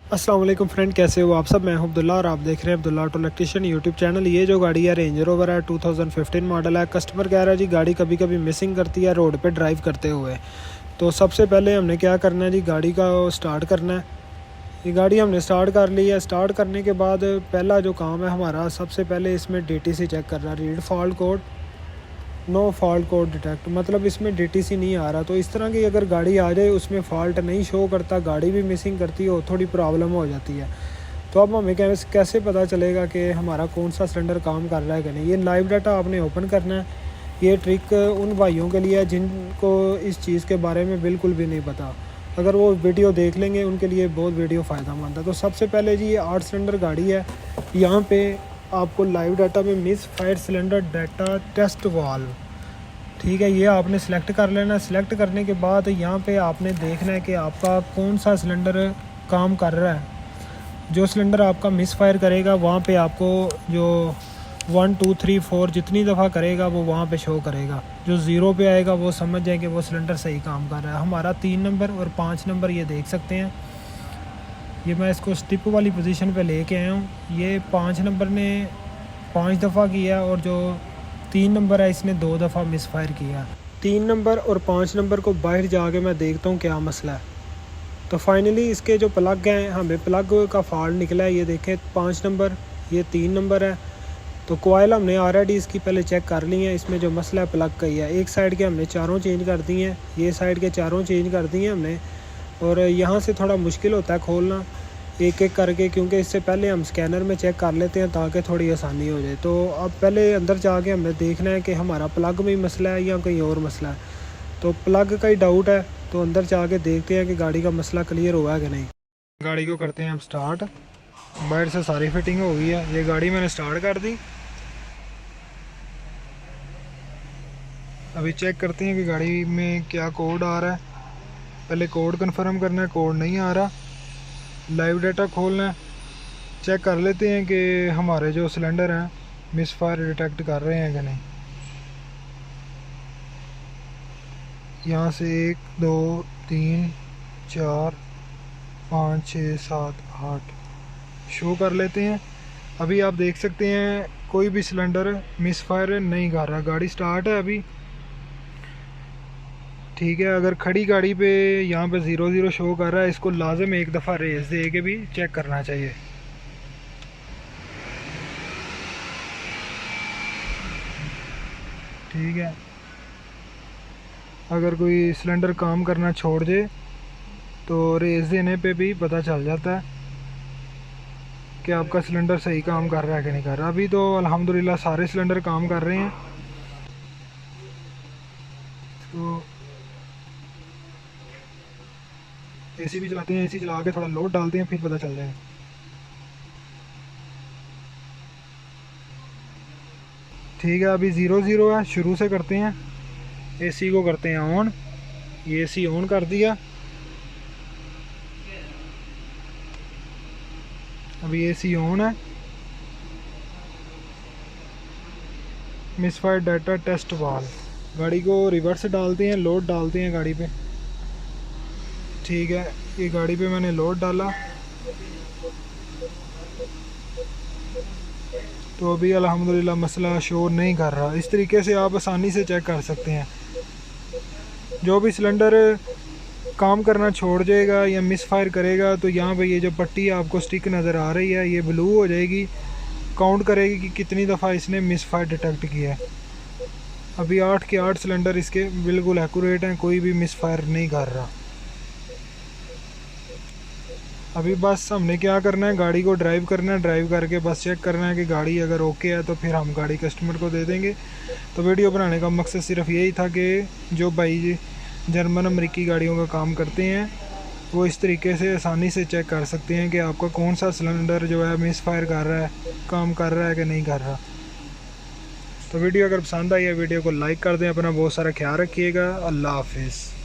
अस्सलाम वालेकुम फ्रेंड, कैसे हो आप सब। मैं हूं अब्दुल्ला और आप देख रहे हैं Abdullah auto electrician YouTube channel. ये जो गाड़ी है रेंज रोवर है, 2015 मॉडल है। कस्टमर कह रहा है जी गाड़ी कभी कभी मिसिंग करती है रोड पे ड्राइव करते हुए। तो सबसे पहले हमने क्या करना है जी, गाड़ी का स्टार्ट करना है। ये गाड़ी हमने स्टार्ट कर ली है। स्टार्ट करने के बाद पहला जो काम है हमारा, सबसे पहले इसमें DTC चेक करना है। Read fault code, no fault code detect, मतलब इसमें DTC नहीं आ रहा। तो इस तरह की अगर गाड़ी आ जाए, उसमें फॉल्ट नहीं शो करता, गाड़ी भी मिसिंग करती है, थोड़ी प्रॉब्लम हो जाती है। तो अब हमें कैसे पता चलेगा कि हमारा कौन सा सिलेंडर काम कर रहा है कि नहीं। ये लाइव डाटा आपने ओपन करना है। ये ट्रिक उन भाइयों के लिए है जिनको इस चीज़ के बारे में बिल्कुल भी नहीं पता। अगर वो वीडियो देख लेंगे उनके लिए बहुत वीडियो फ़ायदेमंद है। तो सबसे पहले जी, ये 8 सिलेंडर गाड़ी है। यहाँ पे आपको लाइव डाटा में misfire cylinder data test valve, ठीक है, ये आपने सेलेक्ट कर लेना। सेलेक्ट करने के बाद यहाँ पे आपने देखना है कि आपका कौन सा सिलेंडर काम कर रहा है। जो सिलेंडर आपका मिस फायर करेगा वहाँ पे आपको जो 1 2 3 4 जितनी दफ़ा करेगा वो वहाँ पे शो करेगा। जो ज़ीरो पे आएगा वो समझ जाए कि वो सिलेंडर सही काम कर रहा है। हमारा 3 नंबर और 5 नंबर ये देख सकते हैं। ये मैं इसको स्टिप वाली पोजीशन पे लेके आया हूँ। ये 5 नंबर ने 5 दफ़ा किया और जो 3 नंबर है इसने 2 दफ़ा मिस फायर किया। 3 नंबर और 5 नंबर को बाहर जाके मैं देखता हूँ क्या मसला है। तो फाइनली इसके जो प्लग हैं, हमें प्लग का फॉल्ट निकला है। ये देखें 5 नंबर, ये 3 नंबर है। तो कोयल हमने ऑलरेडी इसकी पहले चेक कर ली है। इसमें जो मसला है प्लग का ही है। एक साइड के हमने चारों चेंज कर दी हैं, ये साइड के चारों चेंज कर दिए हमने। और यहाँ से थोड़ा मुश्किल होता है खोलना एक एक करके, क्योंकि इससे पहले हम स्कैनर में चेक कर लेते हैं ताकि थोड़ी आसानी हो जाए। तो अब पहले अंदर जाके हमें देखना है कि हमारा प्लग में ही मसला है या कहीं और मसला है। तो प्लग का ही डाउट है, तो अंदर जाके देखते हैं कि गाड़ी का मसला क्लियर हुआ है कि नहीं। गाड़ी को करते हैं हम स्टार्ट। बाहर से सारी फिटिंग हो गई है। ये गाड़ी मैंने स्टार्ट कर दी। अभी चेक करते हैं कि गाड़ी में क्या कोड आ रहा है। पहले कोड कंफर्म करना है, कोड नहीं आ रहा। लाइव डाटा खोलना है, चेक कर लेते हैं कि हमारे जो सिलेंडर हैं मिस फायर डिटेक्ट कर रहे हैं कि नहीं। यहाँ से 1 2 3 4 5 6 7 8 शो कर लेते हैं। अभी आप देख सकते हैं कोई भी सिलेंडर मिस फायर नहीं कर रहा। गाड़ी स्टार्ट है अभी, ठीक है। अगर खड़ी गाड़ी पे यहाँ पे 0 0 शो कर रहा है, इसको लाजम एक दफ़ा रेस दे के भी चेक करना चाहिए। ठीक है, अगर कोई सिलेंडर काम करना छोड़ दे तो रेस देने पे भी पता चल जाता है कि आपका सिलेंडर सही काम कर रहा है कि नहीं कर रहा। अभी तो अल्हम्दुलिल्लाह सारे सिलेंडर काम कर रहे हैं। तो एसी भी चलाते हैं, एसी चला के थोड़ा लोड डालते हैं, फिर पता चल जाएगा। ठीक है, अभी 0 0 है। शुरू से करते हैं, एसी को करते हैं ऑन। ये एसी ऑन कर दिया। अभी एसी ऑन है। मिसफायर डाटा टेस्ट वाल। गाड़ी को रिवर्स डालते हैं, लोड डालते हैं गाड़ी पे। ठीक है, ये गाड़ी पे मैंने लोड डाला। तो अभी अल्हम्दुलिल्लाह मसला शो नहीं कर रहा। इस तरीके से आप आसानी से चेक कर सकते हैं। जो भी सिलेंडर काम करना छोड़ जाएगा या मिस फायर करेगा, तो यहाँ पे ये जो पट्टी आपको स्टिक नज़र आ रही है, ये ब्लू हो जाएगी, काउंट करेगी कि कितनी दफ़ा इसने मिस फायर डिटेक्ट किया है। अभी 8 के 8 सिलेंडर इसके बिल्कुल एक्यूरेट हैं, कोई भी मिस फायर नहीं कर रहा। अभी बस हमने क्या करना है, गाड़ी को ड्राइव करना है। ड्राइव करके बस चेक करना है कि गाड़ी अगर ओके है तो फिर हम गाड़ी कस्टमर को दे देंगे। तो वीडियो बनाने का मकसद सिर्फ यही था कि जो भाई जर्मन अमेरिकी गाड़ियों का काम करते हैं वो इस तरीके से आसानी से चेक कर सकते हैं कि आपका कौन सा सिलेंडर जो है मिस फायर कर रहा है, काम कर रहा है कि नहीं कर रहा। तो वीडियो अगर पसंद आई है वीडियो को लाइक कर दें। अपना बहुत सारा ख्याल रखिएगा। अल्लाह हाफिज़।